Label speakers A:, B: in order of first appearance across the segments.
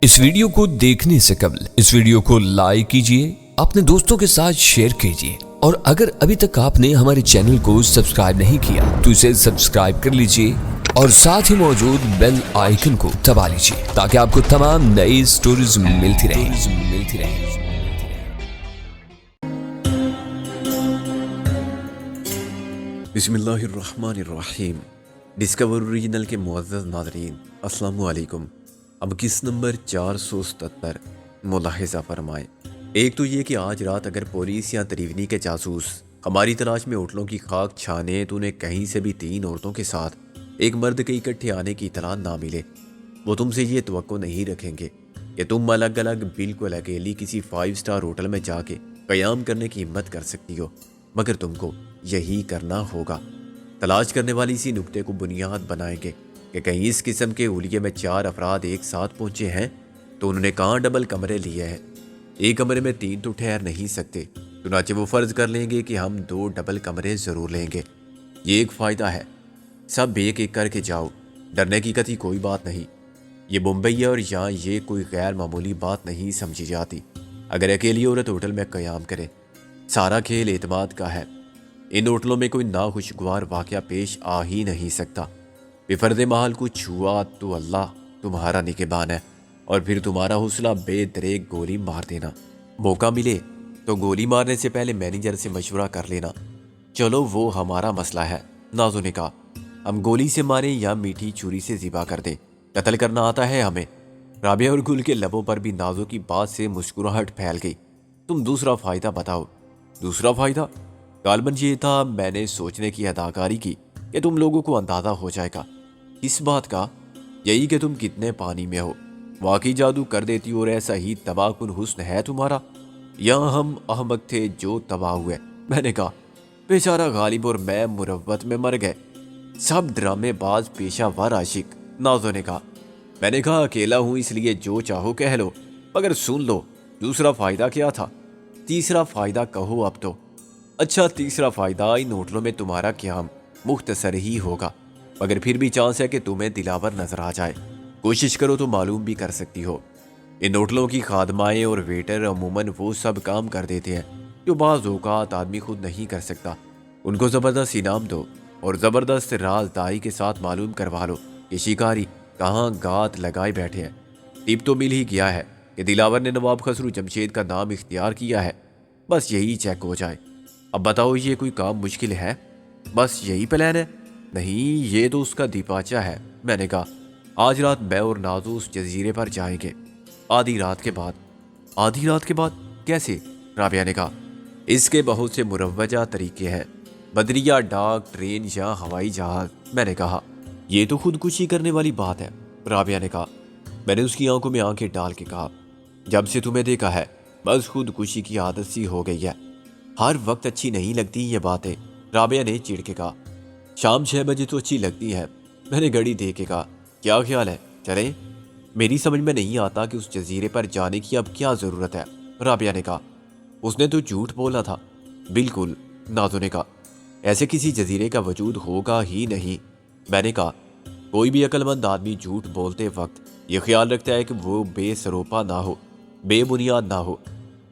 A: اس video کو دیکھنے سے قبل اس ویڈیو کو لائک کیجئے، اپنے دوستوں کے ساتھ شیئر کیجئے، اور اگر ابھی تک آپ نے ہمارے چینل کو سبسکرائب نہیں کیا تو اسے سبسکرائب کر لیجئے اور ساتھ ہی موجود بیل آئیکن کو دبا لیجئے تاکہ آپ کو تمام نئی سٹوریز ملتی رہیں۔
B: بسم اللہ الرحمن الرحیم۔ ڈسکور اوریجنل کے معزز ناظرین، السلام علیکم۔ اب کس نمبر 477 ملاحظہ فرمائیں۔ ایک تو یہ کہ آج رات اگر پولیس یا تریونی کے جاسوس ہماری تلاش میں ہوٹلوں کی خاک چھانے تو انہیں کہیں سے بھی 3 عورتوں کے ساتھ ایک مرد کے اکٹھے آنے کی اطلاع نہ ملے، وہ تم سے یہ توقع نہیں رکھیں گے کہ تم الگ الگ بالکل اکیلی کسی 5 سٹار ہوٹل میں جا کے قیام کرنے کی ہمت کر سکتی ہو، مگر تم کو یہی کرنا ہوگا۔ تلاش کرنے والی اسی نکتے کو بنیاد بنائیں گے کہ کہیں اس قسم کے حلیے میں 4 افراد ایک ساتھ پہنچے ہیں تو انہوں نے کہاں ڈبل کمرے لیے ہیں۔ ایک کمرے میں 3 تو ٹھہر نہیں سکتے، چنانچہ وہ فرض کر لیں گے کہ ہم 2 ڈبل کمرے ضرور لیں گے۔ یہ ایک فائدہ ہے، سب ایک ایک کر کے جاؤ، ڈرنے کی قطعی کوئی بات نہیں۔ یہ ممبئی ہے اور یہاں یہ کوئی غیر معمولی بات نہیں سمجھی جاتی اگر اکیلی عورت ہوٹل میں قیام کرے۔ سارا کھیل اعتماد کا ہے۔ ان ہوٹلوں میں کوئی ناخوشگوار واقعہ پیش آ ہی نہیں سکتا۔ بفرض محال کچھ ہوا تو اللہ تمہارا نگہبان ہے، اور پھر تمہارا حوصلہ بے دریغ گولی مار دینا۔ موقع ملے تو گولی مارنے سے پہلے مینیجر سے مشورہ کر لینا۔ چلو وہ ہمارا مسئلہ ہے، نازو نے کہا۔ ہم گولی سے ماریں یا میٹھی چھری سے ذبح کر دیں، قتل کرنا آتا ہے ہمیں۔ رابعہ اور گل کے لبوں پر بھی نازو کی بات سے مسکراہٹ پھیل گئی۔ تم دوسرا فائدہ بتاؤ۔ دوسرا فائدہ؟ غالباً یہ تھا میں نے سوچنے کی اداکاری کی کہ تم لوگوں کو اندازہ ہو جائے گا۔ اس بات کا؟ یہی کہ تم کتنے پانی میں ہو، واقعی جادو کر دیتی ہو، اور ایسا ہی تباہ کن حسن ہے تمہارا۔ یہاں ہم احمق تھے جو تباہ ہوئے، میں نے کہا۔ بیچارہ غالب اور میں مروت میں مر گئے، سب ڈرامے باز پیشہ ور عاشق، نازو نے کہا۔ میں نے کہا اکیلا ہوں اس لیے جو چاہو کہہ لو، مگر سن لو دوسرا فائدہ کیا تھا۔ تیسرا فائدہ کہو اب تو۔ اچھا، تیسرا فائدہ، ان ہوٹلوں میں تمہارا قیام مختصر ہی ہوگا، مگر پھر بھی چانس ہے کہ تمہیں دلاور نظر آ جائے۔ کوشش کرو تو معلوم بھی کر سکتی ہو۔ ان ہوٹلوں کی خادمائیں اور ویٹر عموماً وہ سب کام کر دیتے ہیں جو بعض اوقات آدمی خود نہیں کر سکتا۔ ان کو زبردست انعام دو اور زبردست رازداری کے ساتھ معلوم کروا لو کہ شکاری کہاں گات لگائے بیٹھے ہیں۔ ٹپ تو مل ہی گیا ہے کہ دلاور نے نواب خسرو جمشید کا نام اختیار کیا ہے، بس یہی چیک ہو جائے۔ اب بتاؤ یہ کوئی کام مشکل ہے؟ بس یہی پلان ہے؟ نہیں، یہ تو اس کا دیپاچہ ہے، میں نے کہا۔ آج رات میں اور نازو اس جزیرے پر جائیں گے، آدھی رات کے بعد۔ آدھی رات کے بعد کیسے؟ رابعہ نے کہا۔ اس کے بہت سے مروجہ طریقے ہیں، بدریہ، ڈاک، ٹرین یا ہوائی جہاز، میں نے کہا۔ یہ تو خودکشی کرنے والی بات ہے، رابعہ نے کہا۔ میں نے اس کی آنکھوں میں آنکھیں ڈال کے کہا، جب سے تمہیں دیکھا ہے بس خودکشی کی عادت سی ہو گئی ہے۔ ہر وقت اچھی نہیں لگتی یہ باتیں، رابعہ نے چڑ کے کہا۔ شام 6 بجے تو اچھی لگتی ہے، میں نے گھڑی دے کے کہا۔ کیا خیال ہے، چلیں؟ میری سمجھ میں نہیں آتا کہ اس جزیرے پر جانے کی اب کیا ضرورت ہے، رابعہ نے کہا۔ اس نے تو جھوٹ بولا تھا۔ بالکل، نازو نے کہا۔ ایسے کسی جزیرے کا وجود ہوگا ہی نہیں، میں نے کہا۔ کوئی بھی عقل مند آدمی جھوٹ بولتے وقت یہ خیال رکھتا ہے کہ وہ بے سروپا نہ ہو، بے بنیاد نہ ہو۔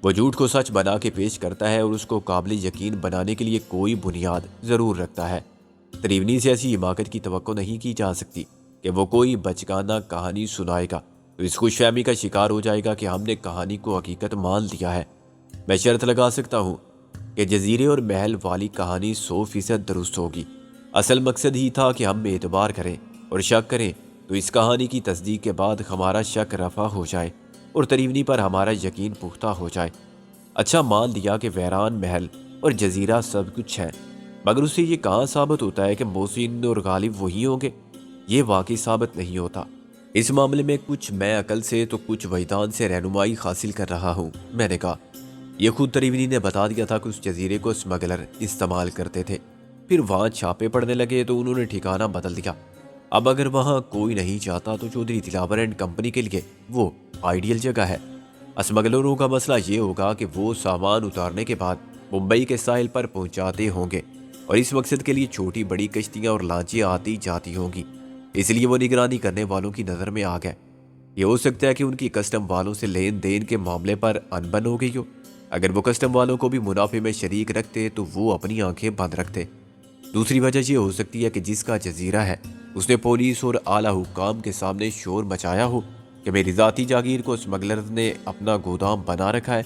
B: وہ جھوٹ کو سچ بنا کے پیش کرتا ہے اور اس کو قابل یقین بنانے کے لیے کوئی بنیاد ضرور رکھتا ہے۔ تریونی سے ایسی حماقت کی توقع نہیں کی جا سکتی کہ وہ کوئی بچگانہ کہانی سنائے گا تو اس خوش فہمی کا شکار ہو جائے گا کہ ہم نے کہانی کو حقیقت مان لیا ہے۔ میں شرط لگا سکتا ہوں کہ جزیرے اور محل والی کہانی 100% درست ہوگی۔ اصل مقصد ہی تھا کہ ہم اعتبار کریں اور شک کریں تو اس کہانی کی تصدیق کے بعد ہمارا شک رفع ہو جائے اور تریونی پر ہمارا یقین پختہ ہو جائے۔ اچھا، مان لیا کہ ویران محل اور جزیرہ سب کچھ ہے، مگر اس سے یہ کہاں ثابت ہوتا ہے کہ محسن اور غالب وہی ہوں گے؟ یہ واقعی ثابت نہیں ہوتا۔ اس معاملے میں کچھ میں عقل سے تو کچھ وجدان سے رہنمائی حاصل کر رہا ہوں، میں نے کہا۔ یہ خود تریونی نے بتا دیا تھا کہ اس جزیرے کو اسمگلر استعمال کرتے تھے، پھر وہاں چھاپے پڑنے لگے تو انہوں نے ٹھکانہ بدل دیا۔ اب اگر وہاں کوئی نہیں جاتا تو چودھری دلاور اینڈ کمپنی کے لیے وہ آئیڈیل جگہ ہے۔ اسمگلروں کا مسئلہ یہ ہوگا کہ وہ سامان اتارنے کے بعد ممبئی کے ساحل پر پہنچاتے ہوں گے، اور اس مقصد کے لیے چھوٹی بڑی کشتیاں اور لانچیں آتی جاتی ہوں گی، اس لیے وہ نگرانی کرنے والوں کی نظر میں آ گئے۔ یہ ہو سکتا ہے کہ ان کی کسٹم والوں سے لین دین کے معاملے پر انبن ہو گئی ہو۔ اگر وہ کسٹم والوں کو بھی منافع میں شریک رکھتے تو وہ اپنی آنکھیں بند رکھتے۔ دوسری وجہ یہ ہو سکتی ہے کہ جس کا جزیرہ ہے اس نے پولیس اور اعلیٰ حکام کے سامنے شور مچایا ہو کہ میری ذاتی جاگیر کو اسمگلرز نے اپنا گودام بنا رکھا ہے۔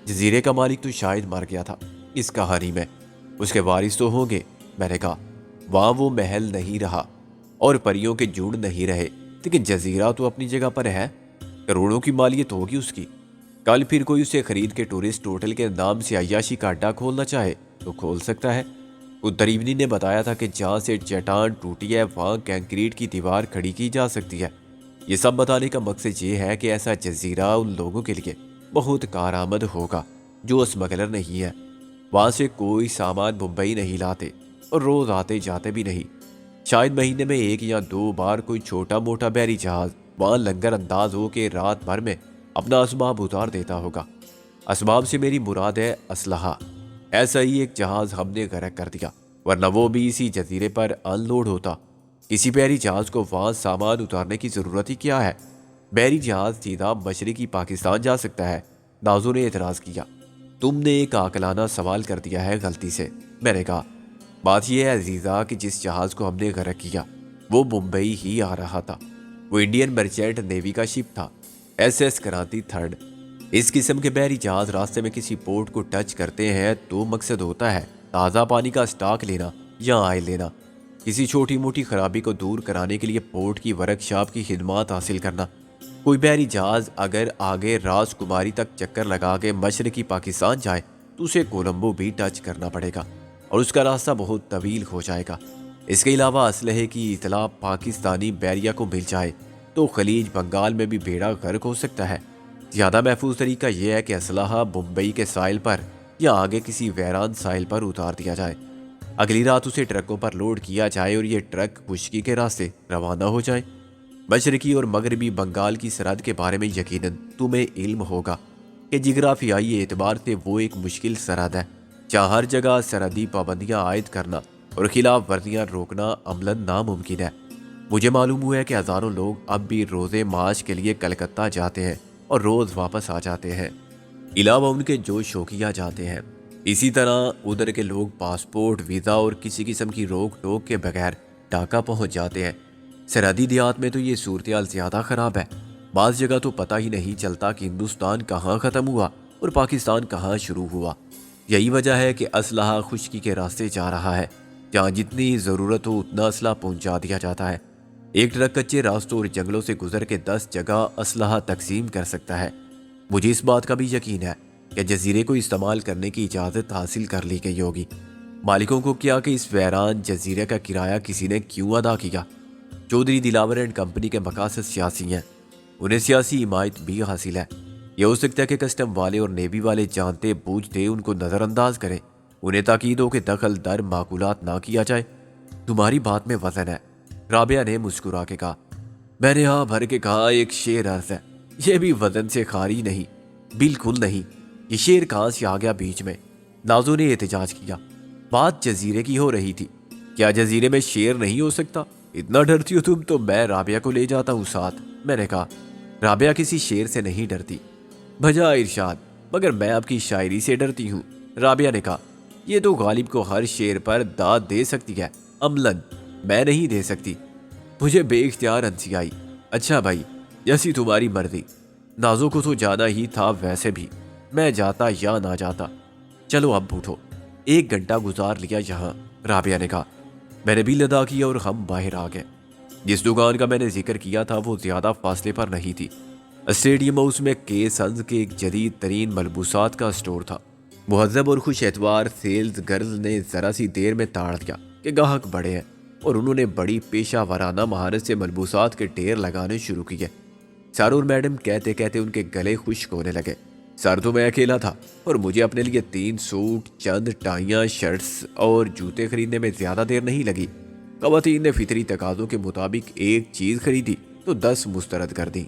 B: جزیرے کا مالک تو شاید مر گیا تھا اس کہانی میں، اس کے وارث تو ہوں گے۔ میں نے کہا وہاں وہ محل نہیں رہا اور پریوں کے جھنڈ نہیں رہے، لیکن جزیرہ تو اپنی جگہ پر ہے، کروڑوں کی مالیت ہوگی اس کی۔ کل پھر کوئی اسے خرید کے ٹورسٹ ہوٹل کے نام سے عیاشی کا اڈا کھولنا چاہے تو کھول سکتا ہے۔ تریونی نے بتایا تھا کہ جہاں سے چٹان ٹوٹی ہے وہاں کنکریٹ کی دیوار کھڑی کی جا سکتی ہے۔ یہ سب بتانے کا مقصد یہ ہے کہ ایسا جزیرہ ان لوگوں کے لیے بہت کارآمد ہوگا جو اسمگلر نہیں ہے۔ وہاں سے کوئی سامان ممبئی نہیں لاتے اور روز آتے جاتے بھی نہیں۔ شاید مہینے میں 1 یا 2 بار کوئی چھوٹا موٹا بحری جہاز وہاں لنگر انداز ہو کے رات بھر میں اپنا اسباب اتار دیتا ہوگا۔ اسباب سے میری مراد ہے اسلحہ۔ ایسا ہی ایک جہاز ہم نے غرق کر دیا، ورنہ وہ بھی اسی جزیرے پر ان لوڈ ہوتا۔ کسی بحری جہاز کو وہاں سامان اتارنے کی ضرورت ہی کیا ہے؟ بحری جہاز سیدھا مشرقی پاکستان جا سکتا ہے۔ نازو نے اعتراض کیا، تم نے ایک عاقلانہ سوال کر دیا ہے غلطی سے۔ میں نے کہا بات یہ ہے عزیزہ کہ جس جہاز کو ہم نے غرق کیا وہ ممبئی ہی آ رہا تھا۔ وہ انڈین مرچینٹ نیوی کا شپ تھا، ایس ایس کرانتی 3۔ اس قسم کے بحری جہاز راستے میں کسی پورٹ کو ٹچ کرتے ہیں تو مقصد ہوتا ہے تازہ پانی کا سٹاک لینا یا آئل لینا، کسی چھوٹی موٹی خرابی کو دور کرانے کے لیے پورٹ کی ورک شاپ کی خدمات حاصل کرنا۔ کوئی بحری جہاز اگر آگے راج کماری تک چکر لگا کے مشرقی پاکستان جائے تو اسے کولمبو بھی ٹچ کرنا پڑے گا اور اس کا راستہ بہت طویل ہو جائے گا۔ اس کے علاوہ اسلحے کی اطلاع پاکستانی بحریہ کو مل جائے تو خلیج بنگال میں بھی بیڑا غرق ہو سکتا ہے۔ زیادہ محفوظ طریقہ یہ ہے کہ اسلحہ ممبئی کے ساحل پر یا آگے کسی ویران ساحل پر اتار دیا جائے، اگلی رات اسے ٹرکوں پر لوڈ کیا جائے اور یہ ٹرک خشکی کے راستے روانہ ہو جائے۔ مشرقی اور مغربی بنگال کی سرحد کے بارے میں یقیناً تمہیں علم ہوگا کہ جغرافیائی اعتبار سے وہ ایک مشکل سرحد ہے جہاں ہر جگہ سرحدی پابندیاں عائد کرنا اور خلاف ورزیاں روکنا عملاً ناممکن ہے۔ مجھے معلوم ہوا ہے کہ ہزاروں لوگ اب بھی روزے معاش کے لیے کلکتہ جاتے ہیں اور روز واپس آ جاتے ہیں، علاوہ ان کے جو شوقیہ جاتے ہیں۔ اسی طرح ادھر کے لوگ پاسپورٹ، ویزا اور کسی قسم کی روک ٹوک کے بغیر ڈھاکہ پہنچ جاتے ہیں۔ سرحدی دیہات میں تو یہ صورتحال زیادہ خراب ہے۔ بعض جگہ تو پتہ ہی نہیں چلتا کہ ہندوستان کہاں ختم ہوا اور پاکستان کہاں شروع ہوا۔ یہی وجہ ہے کہ اسلحہ خشکی کے راستے جا رہا ہے، جہاں جتنی ضرورت ہو اتنا اسلحہ پہنچا دیا جاتا ہے۔ ایک ٹرک کچے راستوں اور جنگلوں سے گزر کے 10 جگہ اسلحہ تقسیم کر سکتا ہے۔ مجھے اس بات کا بھی یقین ہے کہ جزیرے کو استعمال کرنے کی اجازت حاصل کر لی گئی ہوگی۔ مالکوں کو کیا کہ اس ویران جزیرے کا کرایہ کسی نے کیوں ادا کیا؟ چودھری دلاور اینڈ کمپنی کے مقاصد سیاسی ہیں، انہیں سیاسی حمایت بھی حاصل ہے۔ یہ ہو سکتا ہے کہ کسٹم والے اور نیوی والے جانتے بوجھتے ان کو نظر انداز کریں، انہیں تاکید ہو کہ دخل در معقولات نہ کیا جائے۔ تمہاری بات میں وزن ہے، رابعہ نے مسکرا کے کہا۔ میں نے ہاں بھر کے کہا، ایک شعر عرض ہے، یہ بھی وزن سے خالی نہیں، بالکل نہیں۔ یہ شعر کہاں سے آ گیا بیچ میں؟ نازو نے احتجاج کیا۔ بات جزیرے کی ہو رہی تھی، کیا جزیرے میں شعر نہیں ہو سکتا؟ اتنا ڈرتی ہو تم تو میں رابعہ کو لے جاتا ہوں ساتھ۔ میں نے کہا رابعہ کسی شعر سے نہیں ڈرتی، بھجا ارشاد، مگر میں آپ کی شاعری سے ڈرتی ہوں۔ رابعہ نے کہا یہ تو غالب کو ہر شعر پر داد دے سکتی ہے، عملاً میں نہیں دے سکتی۔ مجھے بے اختیار ہنسی آئی۔ اچھا بھائی، جیسی تمہاری مرضی، نازو کو تو جانا ہی تھا، ویسے بھی میں جاتا یا نہ جاتا۔ چلو اب اٹھو، 1 گھنٹہ گزار لیا یہاں، رابعہ نے کہا۔ میں نے بل ادا کیا اور ہم باہر آ گئے۔ جس دکان کا میں نے ذکر کیا تھا وہ زیادہ فاصلے پر نہیں تھی۔ اسٹیڈیم ہاؤس میں کے سنز کے ایک جدید ترین ملبوسات کا اسٹور تھا۔ مہذب اور خوش اعتبار سیلز گرل نے ذرا سی دیر میں تاڑ دیا کہ گاہک بڑے ہیں، اور انہوں نے بڑی پیشہ ورانہ مہارت سے ملبوسات کے ڈھیر لگانے شروع کیے۔ سر اور میڈم کہتے کہتے ان کے گلے خشک ہونے لگے۔ سر تو میں اکیلا تھا اور مجھے اپنے لیے 3 سوٹ، چند ٹائیاں، شرٹس اور جوتے خریدنے میں زیادہ دیر نہیں لگی۔ خواتین نے فطری تقاضوں کے مطابق ایک چیز خریدی تو 10 مسترد کر دی،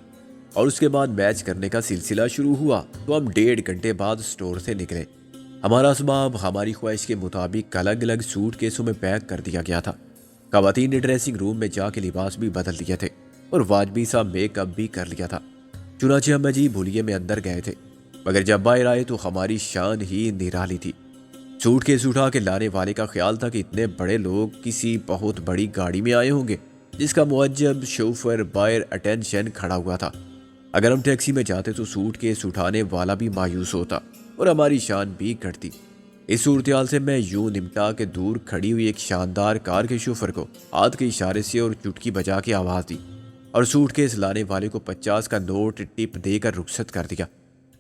B: اور اس کے بعد میچ کرنے کا سلسلہ شروع ہوا تو ہم 1.5 گھنٹے بعد اسٹور سے نکلے۔ ہمارا اسباب ہماری خواہش کے مطابق الگ الگ سوٹ کیسوں میں پیک کر دیا گیا تھا۔ خواتین نے ڈریسنگ روم میں جا کے لباس بھی بدل دیے تھے۔ اور واجبی سا میک اپ بھی کر لیا تھا۔ چنانچہ ہم عجیب بھولیے میں اندر گئے تھے، مگر جب باہر آئے تو ہماری شان ہی نرالی تھی۔ سوٹ کیس اٹھا کے لانے والے کا خیال تھا کہ اتنے بڑے لوگ کسی بہت بڑی گاڑی میں آئے ہوں گے جس کا معجب شوفر باہر اٹینشن کھڑا ہوا تھا۔ اگر ہم ٹیکسی میں جاتے تو سوٹ کیس اٹھانے والا بھی مایوس ہوتا اور ہماری شان بھی گھٹتی۔ اس صورتحال سے میں یوں نمٹا کہ دور کھڑی ہوئی ایک شاندار کار کے شوفر کو ہاتھ کے اشارے سے اور چٹکی بجا کے آواز دی اور سوٹ کیس لانے والے کو 50 کا نوٹ ٹپ دے کر رخصت کر دیا۔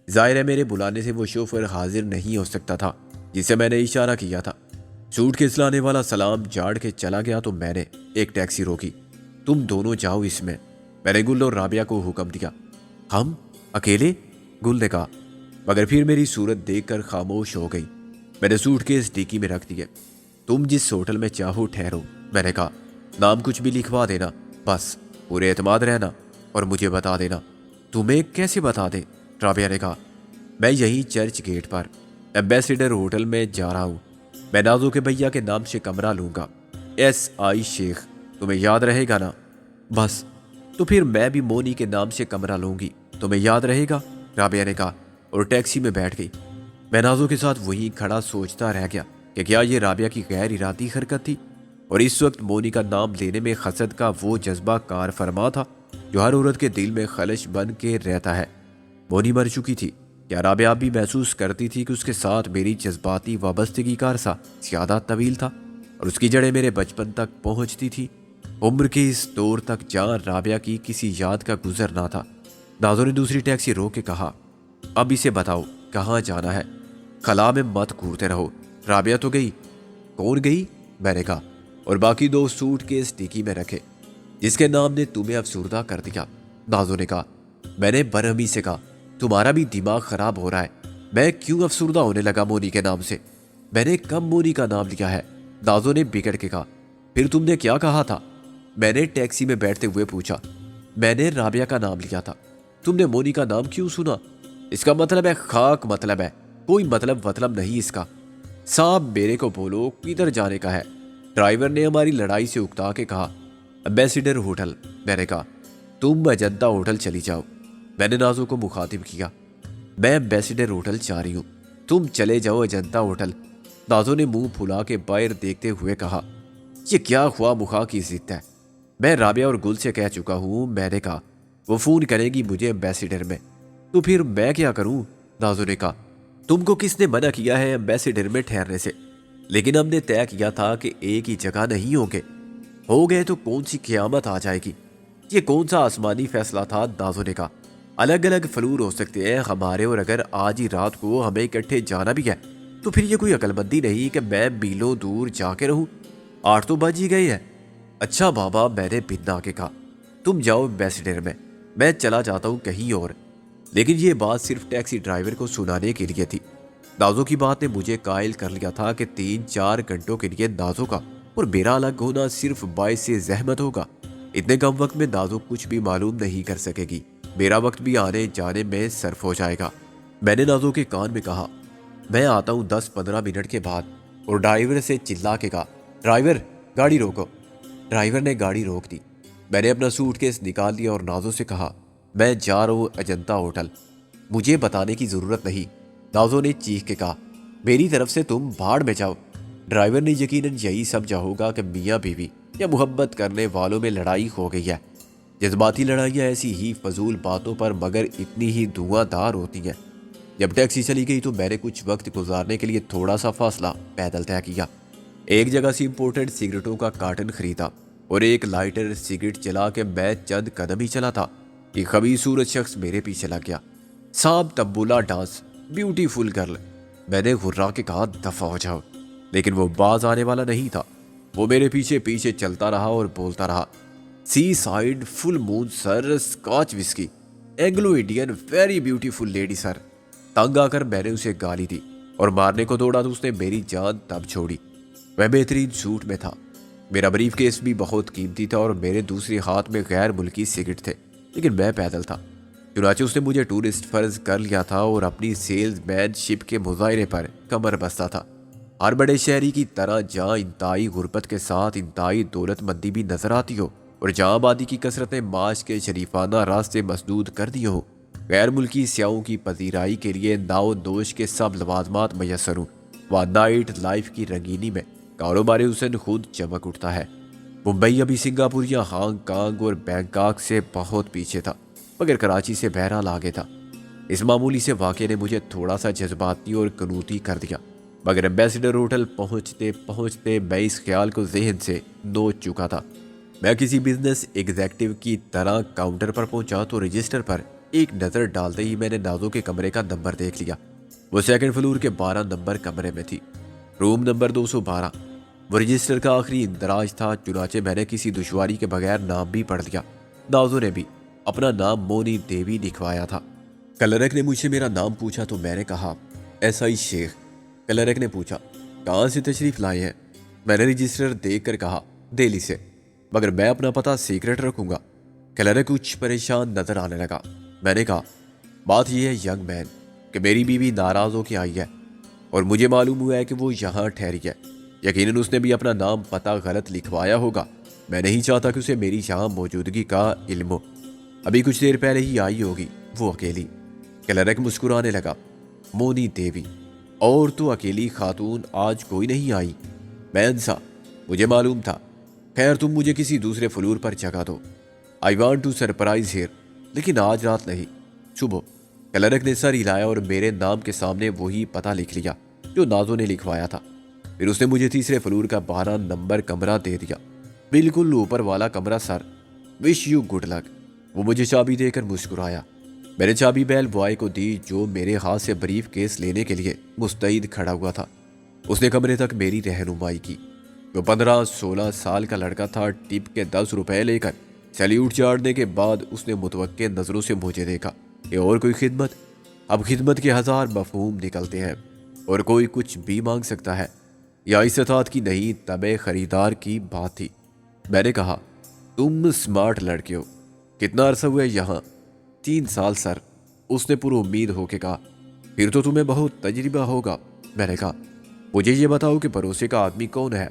B: ظاہر ہے میرے بلانے سے وہ شوفر حاضر نہیں ہو سکتا تھا جسے میں نے اشارہ کیا تھا۔ سوٹ کیس لانے والا سلام جاڑ کے چلا گیا تو میں نے ایک ٹیکسی روکی۔ تم دونوں جاؤ اس میں نے گل اور رابعہ کو حکم دیا۔ ہم اکیلے؟ گل نے کہا، مگر پھر میری صورت دیکھ کر خاموش ہو گئی۔ میں نے سوٹ کیس ڈیکی میں رکھ دیے۔ تم جس ہوٹل میں چاہو ٹھہرو، میں نے کہا، نام کچھ بھی لکھوا دینا، بس پورے اعتماد رہنا اور مجھے بتا دینا۔ تمہیں کیسے بتا دیں؟ رابعہ نے کہا، میں یہیں چرچ گیٹ پر ایمبیسیڈر ہوٹل میں جا رہا ہوں۔ میں نازو کے بھیا کے نام سے کمرہ لوں گا، SI شیخ، تمہیں یاد رہے گا نا؟ بس تو پھر میں بھی مونی کے نام سے کمرہ لوں گی، تمہیں یاد رہے گا؟ رابعہ نے کہا اور ٹیکسی میں بیٹھ گئی۔ میں نازو کے ساتھ وہیں کھڑا سوچتا رہ گیا کہ کیا یہ رابعہ کی غیر ارادی حرکت تھی، اور اس وقت مونی کا نام لینے میں حسد کا وہ جذبہ کار فرما تھا جو ہر عورت کے دل میں خلش بن کے رہتا ہے۔ مونی مر چکی تھی، کیا رابعہ بھی محسوس کرتی تھی کہ اس کے ساتھ میری جذباتی وابستگی کا عرصہ زیادہ طویل تھا اور اس کی جڑیں میرے بچپن تک پہنچتی تھی؟ عمر کے اس دور تک جان رابعہ کی کسی یاد کا گزر نہ تھا۔ نازو نے دوسری ٹیکسی روک کے کہا، اب اسے بتاؤ کہاں جانا ہے، خلا میں مت گھورتے رہو۔ رابعہ تو گئی۔ کون گئی؟ میں نے کہا، اور باقی 2 سوٹ کیس ڈیکی میں رکھے جس کے نام نے تمہیں افسردہ کر دیا۔ نازو نے کہا۔ میں نے برہمی سے کہا، تمہارا بھی دماغ خراب ہو رہا ہے، میں کیوں افسردہ ہونے لگا مونی کے نام سے؟ میں نے کب مونی کا نام لیا ہے؟ نازو نے بگڑ کے کہا۔ پھر تم نے کیا کہا تھا؟ میں نے ٹیکسی میں بیٹھتے ہوئے پوچھا۔ میں نے رابعہ کا نام لیا تھا، تم نے مونی کا نام کیوں سنا؟ اس کا مطلب ہے خاک مطلب ہے، کوئی مطلب نہیں اس کا۔ صاحب میرے کو بولو کدھر جانے کا ہے؟ ڈرائیور نے ہماری لڑائی سے اکتا کے کہا۔ ایمبیسیڈر ہوٹل، میں نے کہا۔ تم اجنتا ہوٹل چلی جاؤ، میں نے نازو کو مخاطب کیا۔ میں ایمبیسیڈر ہوٹل جا رہی ہوں، تم چلے جاؤ اجنتا ہوٹل، نازو نے منہ پھلا کے باہر دیکھتے ہوئے کہا۔ یہ کیا خواہ مخواہ کی ضد ہے؟ میں رابعہ اور گل سے کہہ چکا ہوں، میں نے کہا وہ فون کرے گی مجھے ایمبیسیڈر میں، تو پھر میں کیا کروں؟ نازو نے کہا، تم کو کس نے منع کیا ہے ایمبیسیڈر میں ٹھہرنے سے؟ لیکن ہم نے طے کیا تھا کہ ایک ہی جگہ نہیں ہوں گے، ہو گئے تو کون سی قیامت آ جائے گی؟ یہ کون سا آسمانی فیصلہ تھا؟ نازو نے کہا، الگ الگ فلور ہو سکتے ہیں ہمارے، اور اگر آج ہی رات کو ہمیں اکٹھے جانا بھی ہے تو پھر یہ کوئی عقل مندی نہیں کہ میں میلوں دور جا کے رہوں۔ 8 تو بج ہی گئے ہیں۔ اچھا بابا، میں نے بنا کے کہا، تم جاؤ ایمبیسیڈر میں چلا جاتا ہوں کہیں اور۔ لیکن یہ بات صرف ٹیکسی ڈرائیور کو سنانے کے لیے تھی۔ نازو کی بات نے مجھے قائل کر لیا تھا کہ 3-4 گھنٹوں کے لیے نازو کا اور میرا الگ ہونا صرف باعث زحمت ہوگا۔ اتنے کم وقت میں نازو کچھ بھی معلوم نہیں کر سکے گی، میرا وقت بھی آنے جانے میں صرف ہو جائے گا۔ میں نے نازو کے کان میں کہا، میں آتا ہوں 10-15 منٹ کے بعد، اور ڈرائیور سے چلا کے کہا، ڈرائیور گاڑی روکو۔ ڈرائیور نے گاڑی روک دی۔ میں نے اپنا سوٹ کیس نکال لیا اور نازو سے کہا، میں جا رہا ہوں اجنتا ہوٹل، مجھے بتانے کی ضرورت نہیں۔ نازو نے چیخ کے کہا، میری طرف سے تم بھاڑ میں جاؤ۔ ڈرائیور نے یقیناً یہی سمجھا ہوگا کہ میاں بیوی یا محبت کرنے والوں میں لڑائی ہو گئی ہے۔ جذباتی لڑائیاں ایسی ہی فضول باتوں پر مگر اتنی ہی دھواں دار ہوتی ہیں۔ جب ٹیکسی چلی گئی تو میں نے کچھ وقت گزارنے کے لیے تھوڑا سا فاصلہ پیدل طے کیا۔ ایک جگہ سے امپورٹڈ سگریٹوں کا کارٹن خریدا اور ایک لائٹر سگریٹ جلا کے میں چند قدم ہی چلا تھا کہ خبیث صورت شخص میرے پیچھے لگ گیا۔ صاحب تبولا ڈانس، بیوٹیفل گرل، میں نے غرا کے کہا، دفع ہو جاؤ، لیکن وہ باز آنے والا نہیں تھا۔ وہ میرے پیچھے پیچھے چلتا رہا اور بولتا رہا، seaside, full moon sir, Scotch whisky, Anglo Indian, very beautiful lady sir. تنگ آ کر میں نے اسے گالی دی اور مارنے کو دوڑا تو اس نے میری جان تب چھوڑی۔ میں بہترین سوٹ میں تھا، میرا بریف کیس بھی بہت قیمتی تھا اور میرے دوسرے ہاتھ میں غیر ملکی سگریٹ تھے، لیکن میں پیدل تھا۔ چنانچہ اس نے مجھے ٹورسٹ فرض کر لیا تھا اور اپنی سیلز مین شپ کے مظاہرے پر کمر بستہ تھا۔ ہر بڑے شہری کی طرح جہاں انتہائی غربت کے ساتھ انتہائی دولت مندی بھی نظر آتی ہو، اور جہاں آبادی کی کثرت نے معاش کے شریفانہ راستے مسدود کر دیے ہوں، غیر ملکی سیاحوں کی پذیرائی کے لیے ناو دوش کے سب لوازمات میسر ہوں، وہ نائٹ لائف کی رنگینی میں کاروبار حسن خود چمک اٹھتا ہے۔ ممبئی ابھی سنگاپور یا ہانگ کانگ اور بینکاک سے بہت پیچھے تھا، مگر کراچی سے بہرحال آگے تھا۔ اس معمولی سے واقعے نے مجھے تھوڑا سا جذباتی اور قنوطی کر دیا، مگر ایمبیسڈر ہوٹل پہنچتے پہنچتے میں اس خیال کو ذہن سے نوچ چکا تھا۔ میں کسی بزنس ایگزیکٹو کی طرح کاؤنٹر پر پہنچا تو رجسٹر پر ایک نظر ڈالتے ہی میں نے نازو کے کمرے کا نمبر دیکھ لیا۔ وہ سیکنڈ فلور کے 12 نمبر کمرے میں تھی، روم نمبر 212۔ وہ رجسٹر کا آخری اندراج تھا، چنانچہ میں نے کسی دشواری کے بغیر نام بھی پڑھ لیا۔ نازو نے بھی اپنا نام مونی دیوی لکھوایا تھا۔ کلرک نے مجھ سے میرا نام پوچھا تو میں نے کہا SI شیخ۔ کلرک نے پوچھا کہاں سے تشریف لائے ہیں؟ میں نے رجسٹر دیکھ کر کہا دہلی سے، مگر میں اپنا پتہ سیکرٹ رکھوں گا۔ کلرک کچھ پریشان نظر آنے لگا۔ میں نے کہا بات یہ ہے ینگ مین کہ میری بیوی ناراض ہو کے آئی ہے اور مجھے معلوم ہوا ہے کہ وہ یہاں ٹھہری ہے۔ یقیناً اس نے بھی اپنا نام پتہ غلط لکھوایا ہوگا۔ میں نہیں چاہتا کہ اسے میری یہاں موجودگی کا علم ہو۔ ابھی کچھ دیر پہلے ہی آئی ہوگی وہ اکیلی۔ کلرک مسکرانے لگا۔ مونی دیوی، اور تو اکیلی خاتون آج کوئی نہیں آئی؟ میں ہنسا، مجھے معلوم تھا۔ خیر تم مجھے کسی دوسرے فلور پر جگہ دو۔ I want to surprise her, لیکن آج رات نہیں، صبح۔ کلرک نے سر ہلایا اور میرے نام کے سامنے وہی پتہ لکھ لیا جو نازو نے لکھوایا تھا۔ پھر اس نے مجھے تیسرے فلور کا 12 نمبر کمرہ دے دیا، بالکل اوپر والا کمرہ سر۔ Wish you good luck. وہ مجھے چابی دے کر مسکرایا۔ میں نے چابی بیل بوائے کو دی جو میرے ہاتھ سے بریف کیس لینے کے لیے مستعد کھڑا ہوا تھا۔ اس نے کمرے تک میری رہنمائی کی۔ وہ 15-16 سال کا لڑکا تھا۔ ٹپ کے 10 روپے لے کر سیلیوٹ چاڑنے کے بعد اس نے متوقع نظروں سے مجھے دیکھا کہ اور کوئی خدمت؟ اب خدمت کے 1000 مفہوم نکلتے ہیں، اور کوئی کچھ بھی مانگ سکتا ہے۔ یا استطاعت کی نہیں طبع خریدار کی بات تھی۔ میں نے کہا تم سمارٹ لڑکے ہو، کتنا عرصہ ہوا ہے یہاں؟ 3 سال سر۔ اس نے پر امید ہو کے کہا پھر تو تمہیں بہت تجربہ ہوگا۔ میں نے کہا مجھے یہ بتاؤ کہ بھروسے کا آدمی کون ہے؟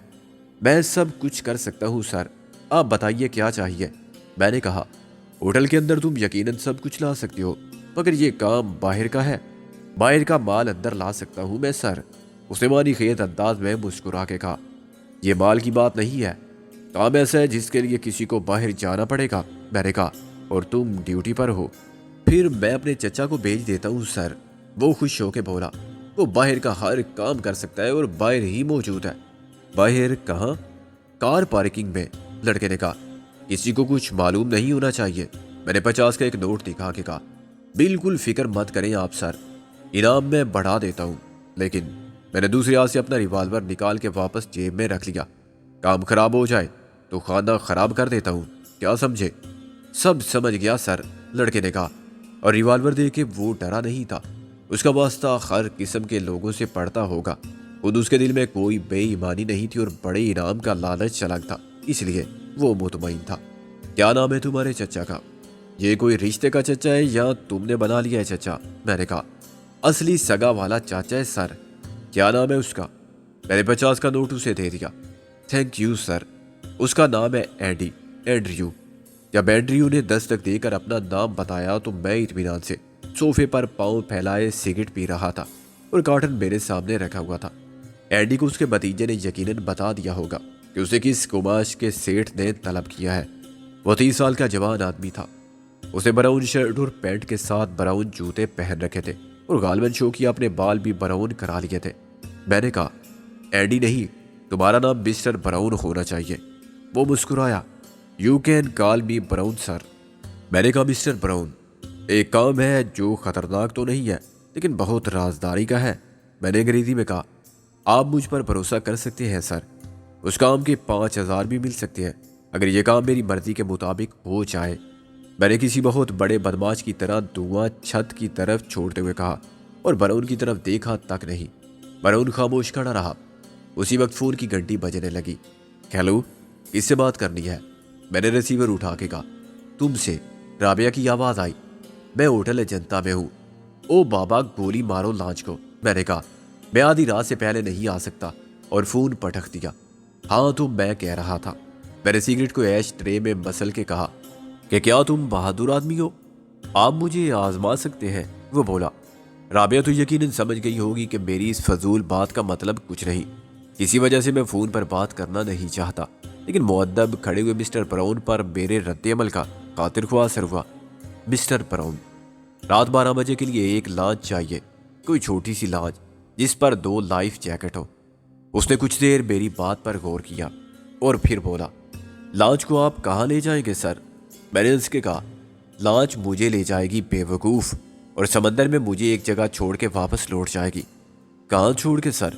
B: میں سب کچھ کر سکتا ہوں سر، آپ بتائیے کیا چاہیے؟ میں نے کہا ہوٹل کے اندر تم یقیناً سب کچھ لا سکتے ہو، مگر یہ کام باہر کا ہے۔ باہر کا مال اندر لا سکتا ہوں میں سر، اس نے مانی خیت انداز میں مسکرا کے کہا۔ یہ مال کی بات نہیں ہے، کام ایسا ہے جس کے لیے کسی کو باہر جانا پڑے گا۔ میں نے کہا اور تم ڈیوٹی پر ہو؟ پھر میں اپنے چچا کو بھیج دیتا ہوں سر۔ وہ خوش ہو کے بولا وہ باہر کا ہر کام کر سکتا ہے اور باہر ہی موجود ہے۔ باہر کہاں؟ کار پارکنگ میں۔ لڑکے نے کہا کسی کو کچھ معلوم نہیں ہونا چاہیے۔ میں نے 50 کا ایک نوٹ دکھا کے کہا بالکل فکر مت کریں آپ سر، انعام میں بڑھا دیتا ہوں۔ لیکن میں نے دوسری ہاتھ سے اپنا ریوالور نکال کے واپس جیب میں رکھ لیا۔ کام خراب ہو جائے تو خانہ خراب کر دیتا ہوں، کیا سمجھے؟ سب سمجھ گیا سر، لڑکے نے کہا، اور ریوالور دے کے وہ ڈرا نہیں تھا۔ اس کا واسطہ ہر قسم کے لوگوں سے پڑتا ہوگا۔ خود اس کے دل میں کوئی بے ایمانی نہیں تھی اور بڑے انعام کا لالچ چلک تھا، اس لیے وہ مطمئن تھا۔ کیا نام ہے تمہارے چچا کا؟ یہ کوئی رشتے کا چچا ہے یا تم نے بنا لیا ہے چچا؟ میں نے کہا اصلی سگا والا چاچا ہے سر۔ کیا نام ہے اس کا؟ میں نے 50 کا نوٹ اسے دے دیا۔ Thank you sir. اس کا نام ہے اینڈریو۔ جب اینڈریو نے دستک دے کر اپنا نام بتایا تو میں اطمینان سے صوفے پر پاؤں پھیلائے سگریٹ پی رہا تھا اور کارٹن میرے سامنے رکھا ہوا تھا۔ اینڈی کو اس کے بھتیجے نے یقیناً بتا دیا ہوگا کہ اسے کس کماش کے سیٹھ نے طلب کیا ہے۔ وہ 30 سال کا جوان آدمی تھا۔ اسے براؤن شرٹ اور پینٹ کے ساتھ براؤن جوتے پہن رکھے تھے اور غالباً شو کیا اپنے بال بھی براؤن کرا لیے تھے۔ میں نے کہا اینڈی نہیں، تمہارا نام مسٹر براؤن ہونا چاہیے۔ وہ مسکرایا۔ You can call me Brown sir. میں نے کہا مسٹر براؤن، ایک کام ہے جو خطرناک تو نہیں ہے لیکن بہت رازداری کا ہے۔ میں نے انگریزی میں کہا آپ مجھ پر بھروسہ کر سکتے ہیں سر، اس کام کے 5000 بھی مل سکتے ہیں اگر یہ کام میری مرضی کے مطابق ہو جائے۔ میں نے کسی بہت بڑے بدماش کی طرح دھواں چھت کی طرف چھوڑتے ہوئے کہا اور براؤن کی طرف دیکھا تک نہیں۔ براؤن خاموش کھڑا رہا۔ اسی وقت فون کی گھنٹی بجنے لگی۔ ہیلو، کس سے بات کرنی ہے؟ میں نے ریسیور اٹھا کے کہا تم سے۔ رابعہ کی آواز آئی۔ میں ہوٹل جنتا میں ہوں۔ او بابا گولی مارو لانچ کو۔ میں نے کہا میں آدھی رات سے پہلے نہیں آ سکتا اور فون پٹک دیا۔ ہاں تو میں کہہ رہا تھا میں نے سگریٹ کو ایش ٹرے میں مسل کے کہا کہ کیا تم بہادر آدمی ہو، آپ مجھے آزما سکتے ہیں۔ وہ بولا، رابعہ تو یقیناً سمجھ گئی ہوگی کہ میری اس فضول بات کا مطلب کچھ نہیں، کسی وجہ سے میں فون پر بات کرنا نہیں چاہتا، لیکن مؤدب کھڑے ہوئے مسٹر براؤن پر میرے رد عمل کا خاطر خواہ اثر ہوا۔ مسٹر براؤن، رات 12 بجے کے لیے ایک لانچ چاہیے، کوئی چھوٹی سی لانچ جس پر 2 لائف جیکٹ ہو۔ اس نے کچھ دیر میری بات پر غور کیا اور پھر بولا، لانچ کو آپ کہاں لے جائیں گے سر؟ میں نے اس کے کہا، لانچ مجھے لے جائے گی بے وقوف، اور سمندر میں مجھے ایک جگہ چھوڑ کے واپس لوٹ جائے گی۔ کہاں چھوڑ کے سر؟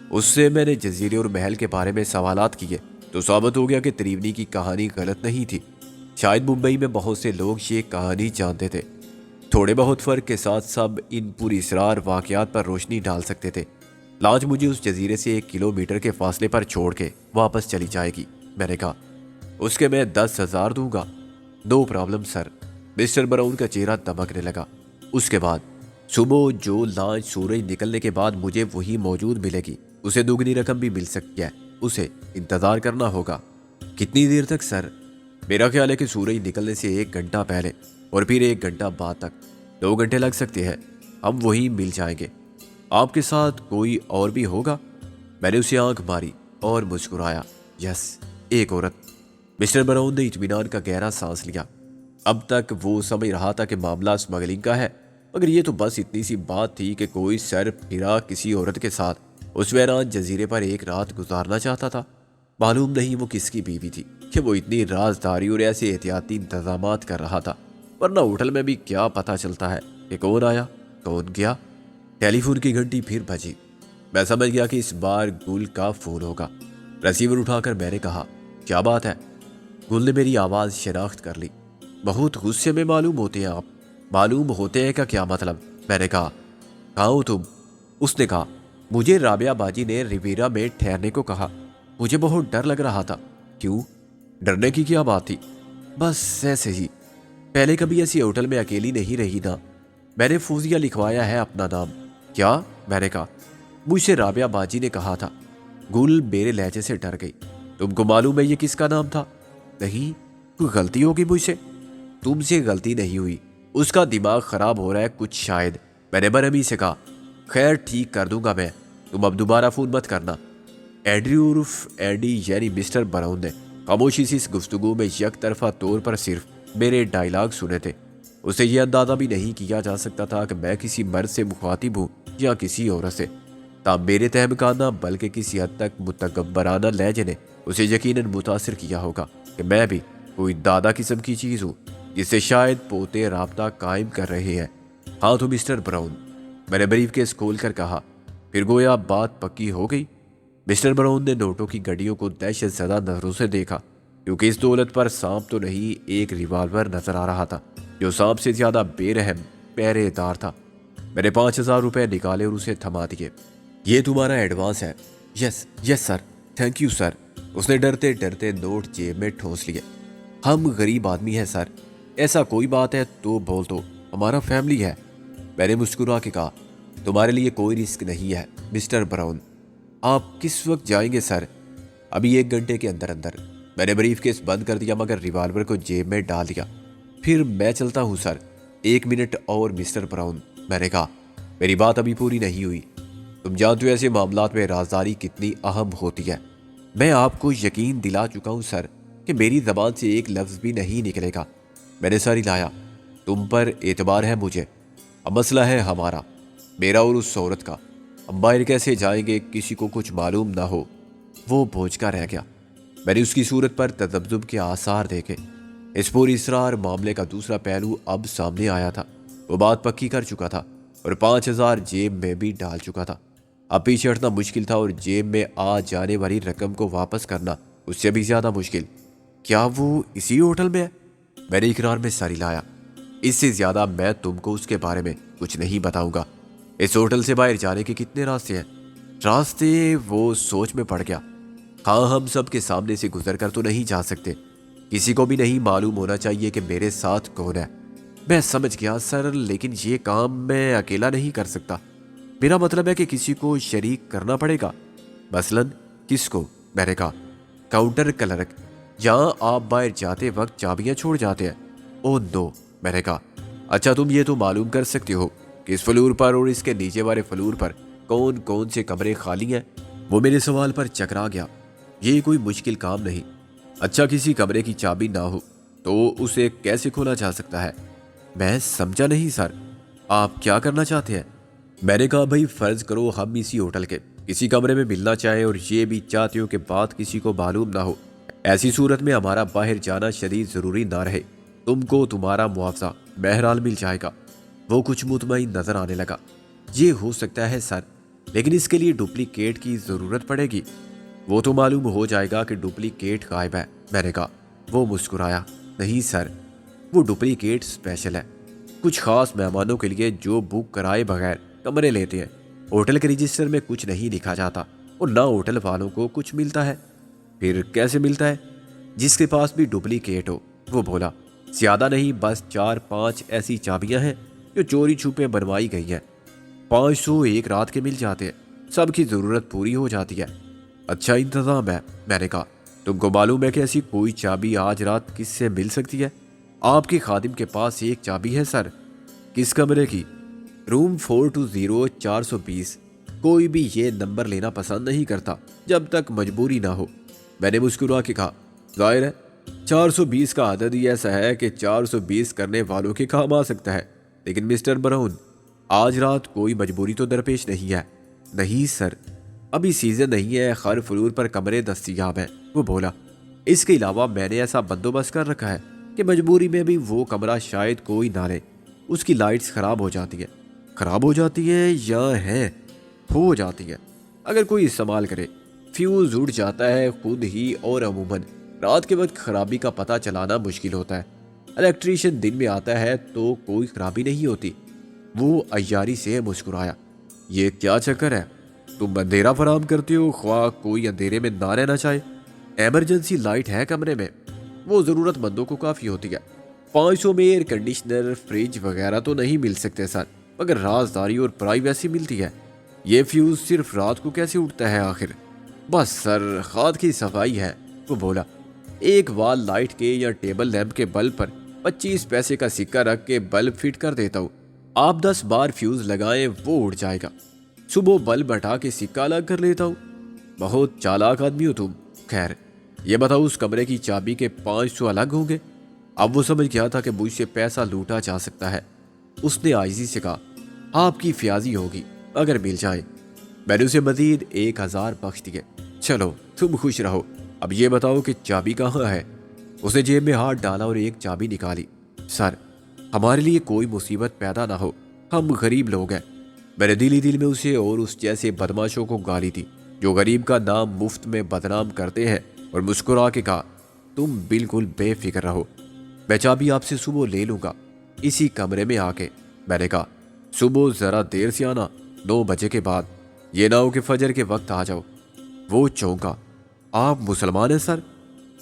B: اس سے میں نے جزیرے اور محل کے بارے میں سوالات کیے تو ثابت ہو گیا کہ تریونی کی کہانی غلط نہیں تھی۔ شاید ممبئی میں بہت سے لوگ یہ کہانی جانتے تھے، تھوڑے بہت فرق کے ساتھ سب ان پر اسرار واقعات پر روشنی ڈال سکتے تھے۔ لانچ مجھے اس جزیرے سے 1 کلومیٹر کے فاصلے پر چھوڑ کے واپس چلی جائے گی۔ میں نے کہا، اس کے میں 10,000 دوں گا۔ No problem sir. Mister brown کا چہرہ دمکنے لگا۔ اس کے بعد صبح جو لانچ سورج نکلنے کے بعد مجھے وہی موجود ملے گی، اسے دوگنی رقم بھی مل سکتی ہے، اسے انتظار کرنا ہوگا۔ کتنی دیر تک سر؟ میرا خیال ہے کہ سورج نکلنے سے 1 گھنٹہ پہلے اور پھر 1 گھنٹہ بعد تک، 2 گھنٹے لگ سکتے ہیں، ہم وہی مل جائیں گے۔ آپ کے ساتھ کوئی اور بھی ہوگا؟ میں نے اسے آنکھ ماری اور مسکرایا، یس، ایک عورت۔ مسٹر براؤن نے اطمینان کا گہرا سانس لیا۔ اب تک وہ سمجھ رہا تھا کہ معاملہ اسمگلنگ کا ہے، مگر یہ تو بس اتنی سی بات تھی کہ کوئی سر پھرا کسی عورت کے ساتھ اس ویران جزیرے پر ایک رات گزارنا چاہتا تھا۔ معلوم نہیں وہ کس کی بیوی تھی کہ وہ اتنی رازداری اور ایسے احتیاطی انتظامات کر رہا تھا، ورنہ ہوٹل میں بھی کیا پتہ چلتا ہے کہ کون آیا کون گیا۔ ٹیلی فون کی گھنٹی پھر بجی۔ میں سمجھ گیا کہ اس بار گل کا فون ہوگا۔ ریسیور اٹھا کر میں نے کہا، کیا بات ہے؟ گل نے میری آواز شناخت کر لی۔ بہت غصے میں معلوم ہوتے ہیں آپ۔ معلوم ہوتے ہیں کا کیا مطلب؟ میں نے کہا، کہاں ہو تم؟ اس نے کہا، مجھے رابعہ باجی نے ریویرا میں ٹھہرنے کو کہا، مجھے بہت ڈر لگ رہا تھا۔ کیوں؟ ڈرنے کی کیا بات تھی؟ بس ایسے ہی، پہلے کبھی ایسی ہوٹل میں اکیلی نہیں رہی نا۔ میں نے فوزیہ لکھوایا ہے اپنا نام۔ کیا؟ میں نے کہا، مجھ سے رابعہ باجی نے کہا تھا۔ گل میرے لہجے سے ڈر گئی۔ تم کو معلوم ہے یہ کس کا نام تھا؟ نہیں، کوئی غلطی ہوگی مجھ سے؟ تم سے غلطی نہیں ہوئی، اس کا دماغ خراب ہو رہا ہے کچھ شاید۔ میں نے برہمی سے کہا، خیر ٹھیک کر دوں گا میں، تم اب دوبارہ فون مت کرنا۔ اینڈریو عرف اینڈی یعنی مسٹر براؤن نے خاموشی سے اس گفتگو میں یک طرفہ طور پر صرف میرے ڈائیلاگ سنے تھے۔ اسے یہ اندازہ بھی نہیں کیا جا سکتا تھا کہ میں کسی مرد سے مخاطب ہوں یا کسی عورت سے۔ تاہم میرے تہمکانہ بلکہ کسی حد تک متکبرانہ لہجے نے اسے یقیناً متاثر کیا ہوگا کہ میں بھی کوئی دادا قسم کی چیز ہوں جس سے شاید پوتے رابطہ قائم کر رہے ہیں۔ ہاں تو مسٹر براؤن، میں نے بریف کیس کھول کر کہا، پھر گویا بات پکی ہو گئی۔ مسٹر براؤن نے نوٹوں کی گڈیوں کو دہشت زدہ نظروں سے دیکھا، کیونکہ اس دولت پر سانپ تو نہیں، ایک ریوالور نظر آ رہا تھا جو سانپ سے زیادہ بے رحم پہرے دار تھا۔ میں نے 5,000 روپے نکالے اور اسے تھما دیے۔ یہ تمہارا ایڈوانس ہے۔ یس سر، تھینک یو سر۔ اس نے ڈرتے ڈرتے نوٹ جیب میں ٹھونس لیے۔ ہم غریب آدمی ہیں سر، ایسا کوئی بات ہے تو بول دو، ہمارا فیملی ہے۔ میں نے مسکرا کے کہا، تمہارے لیے کوئی رسک نہیں ہے مسٹر براؤن۔ آپ کس وقت جائیں گے سر؟ ابھی 1 گھنٹے کے اندر اندر۔ میں نے بریف کیس بند کر دیا مگر ریوالور کو جیب میں ڈال دیا۔ پھر میں چلتا ہوں سر، 1 منٹ اور مسٹر براؤن۔ میں نے کہا، میری بات ابھی پوری نہیں ہوئی۔ تم جانتے ہو ایسے معاملات میں رازداری کتنی اہم ہوتی ہے۔ میں آپ کو یقین دلا چکا ہوں سر کہ میری زبان سے ایک لفظ بھی نہیں نکلے گا۔ میں نے سر ہلایا۔ تم پر اعتبار ہے مجھے، اب مسئلہ ہے ہمارا، میرا اور اس عورت کا۔ ہم باہر کیسے جائیں گے کسی کو کچھ معلوم نہ ہو؟ وہ بوجھ کا رہ گیا۔ میں نے اس کی صورت پر تذبذب کے آثار دیکھے۔ اس پوری اسرار معاملے کا دوسرا پہلو اب سامنے آیا تھا۔ وہ بات پکی کر چکا تھا اور 5,000 جیب میں بھی ڈال چکا تھا۔ اب پیچھے ہٹنا مشکل تھا اور جیب میں آ جانے والی رقم کو واپس کرنا اس سے بھی زیادہ مشکل۔ کیا وہ اسی ہوٹل میں ہے؟ میں نے اقرار میں ساری لایا۔ اس سے زیادہ میں تم کو اس کے بارے میں کچھ نہیں بتاؤں گا۔ اس ہوٹل سے باہر جانے کے کتنے راستے ہیں؟ راستے؟ وہ سوچ میں پڑ گیا۔ ہاں، ہم سب کے سامنے سے گزر کر تو نہیں جا سکتے، کسی کو بھی نہیں معلوم ہونا چاہیے کہ میرے ساتھ کون ہے۔ میں سمجھ گیا سر، لیکن یہ کام میں اکیلا نہیں کر سکتا۔ میرا مطلب ہے کہ کسی کو شریک کرنا پڑے گا۔ مثلاً کس کو؟ میں نے کہا، کاؤنٹر کلرک۔ جہاں آپ باہر جاتے وقت چابیاں چھوڑ جاتے ہیں۔ او نو، میں نے کہا اچھا تم یہ تو معلوم کر سکتے ہو کہ اس فلور پر اور اس کے نیچے والے فلور پر کون کون سے کمرے خالی ہیں؟ وہ میرے سوال پر چکرا گیا۔ یہ کوئی مشکل کام نہیں۔ اچھا کسی کمرے کی چابی نہ ہو تو اسے کیسے کھولا جا سکتا ہے؟ میں سمجھا نہیں سر، آپ کیا کرنا چاہتے ہیں؟ میں نے کہا بھائی فرض کرو ہم اسی ہوٹل کے کسی کمرے میں ملنا چاہیں اور یہ بھی چاہتے ہو کہ بات کسی کو معلوم نہ ہو، ایسی صورت میں ہمارا باہر جانا شدید ضروری نہ رہے، تم کو تمہارا معاوضہ بہرحال مل جائے گا۔ وہ کچھ مطمئن نظر آنے لگا۔ یہ ہو سکتا ہے سر، لیکن اس کے لیے ڈپلیکیٹ کی ضرورت پڑے گی۔ وہ تو معلوم ہو جائے گا کہ ڈپلیکیٹ غائب ہے، میں نے کہا۔ وہ مسکرایا۔ نہیں سر، وہ ڈپلیکیٹ اسپیشل ہے، کچھ خاص مہمانوں کے لیے جو بک کرائے بغیر کمرے لیتے ہیں۔ ہوٹل کے رجسٹر میں کچھ نہیں لکھا جاتا اور نہ ہوٹل والوں کو کچھ ملتا ہے۔ پھر کیسے ملتا ہے؟ جس کے پاس بھی ڈپلیکیٹ ہو، وہ بولا۔ زیادہ نہیں، بس 4-5 ایسی چابیاں ہیں جو چوری چھپے بنوائی گئی ہیں۔ 500 ایک رات کے مل جاتے ہیں، سب کی ضرورت پوری ہو جاتی ہے۔ اچھا انتظام ہے، میں نے کہا۔ تم کو معلوم ہے کہ ایسی کوئی چابی آج رات کس سے مل سکتی ہے؟ آپ کے خادم کے پاس ایک چابی ہے سر۔ کس کمرے کی؟ روم 420-420۔ کوئی بھی یہ نمبر لینا پسند نہیں کرتا جب تک مجبوری نہ ہو۔ میں نے مسکرا کے کہا ظاہر ہے 420 کا عدد ہی ایسا ہے کہ 420 کرنے والوں کے کام آ سکتا ہے، لیکن مسٹر براؤن آج رات کوئی مجبوری تو درپیش نہیں ہے۔ نہیں سر، ابھی سیزن نہیں ہے، ہر فلور پر کمرے دستیاب ہیں، وہ بولا۔ اس کے علاوہ میں نے ایسا بندوبست کر رکھا ہے کہ مجبوری میں بھی وہ کمرہ شاید کوئی نہ لے، اس کی لائٹس خراب ہو جاتی ہیں۔ خراب ہو جاتی ہیں یا ہیں؟ ہو جاتی ہیں اگر کوئی استعمال کرے۔ فیوز اڑ جاتا ہے خود ہی، اور عموماً رات کے وقت خرابی کا پتہ چلانا مشکل ہوتا ہے۔ الیکٹریشین دن میں آتا ہے تو کوئی خرابی نہیں ہوتی۔ وہ عیاری سے مسکرایا۔ یہ کیا چکر ہے؟ تم اندھیرا فراہم کرتے ہو خواہ کوئی اندھیرے میں نہ رہنا چاہے۔ ایمرجنسی لائٹ ہے کمرے میں، وہ ضرورت مندوں کو کافی ہوتی ہے۔ 500 میں ایئر کنڈیشنر، فریج وغیرہ تو نہیں مل سکتے سر، مگر رازداری اور پرائیویسی ملتی ہے۔ یہ فیوز صرف رات کو کیسے اٹھتا ہے آخر؟ بس سر، خاد کی صفائی ہے، وہ بولا۔ ایک وال لائٹ کے یا ٹیبل لیمپ کے بلب پر 25 پیسے کا سکہ رکھ کے بلب فٹ کر دیتا ہوں۔ آپ 10 بار فیوز لگائیں وہ اڑ جائے گا۔ صبح بلب ہٹا کے سکہ الگ کر لیتا ہوں۔ بہت چالاک آدمی ہو تم۔ خیر یہ بتاؤ، اس کمرے کی چابی کے 500 الگ ہوں گے؟ اب وہ سمجھ گیا تھا کہ مجھ سے پیسہ لوٹا جا سکتا ہے۔ اس نے عاجزی سے کہا آپ کی فیاضی ہوگی اگر مل جائے۔ میں نے اسے مزید 1000 بخش دیے۔ چلو تم خوش رہو۔ اب یہ بتاؤ کہ چابی کہاں ہے؟ اس نے جیب میں ہاتھ ڈالا اور ایک چابی نکالی۔ سر ہمارے لیے کوئی مصیبت پیدا نہ ہو، ہم غریب لوگ ہیں۔ میں نے دل ہی دل میں اسے اور اس جیسے بدماشوں کو گالی دی جو غریب کا نام مفت میں بدنام کرتے ہیں، اور مسکرا کے کہا تم بالکل بے فکر رہو، میں چابی آپ سے صبح لے لوں گا اسی کمرے میں آ کے۔ میں نے کہا صبح ذرا دیر سے آنا، 9 بجے کے بعد، یہ نہ ہو کہ فجر کے وقت آ جاؤ۔ وہ چونکا۔ آپ مسلمان ہیں سر؟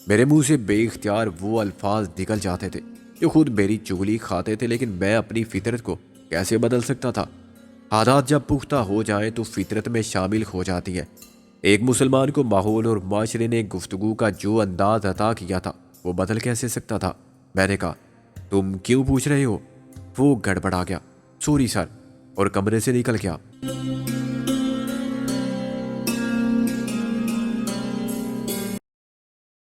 B: میرے منہ سے بے اختیار وہ الفاظ نکل جاتے تھے جو خود میری چغلی کھاتے تھے، لیکن میں اپنی فطرت کو کیسے بدل سکتا تھا؟ عادات جب پختہ ہو جائیں تو فطرت میں شامل ہو جاتی ہیں۔ ایک مسلمان کو ماحول اور معاشرے نے گفتگو کا جو انداز عطا کیا تھا وہ بدل کیسے سکتا تھا؟ میں نے کہا تم کیوں پوچھ رہے ہو؟ وہ گڑبڑا گیا۔ سوری سر، اور کمرے سے نکل گیا۔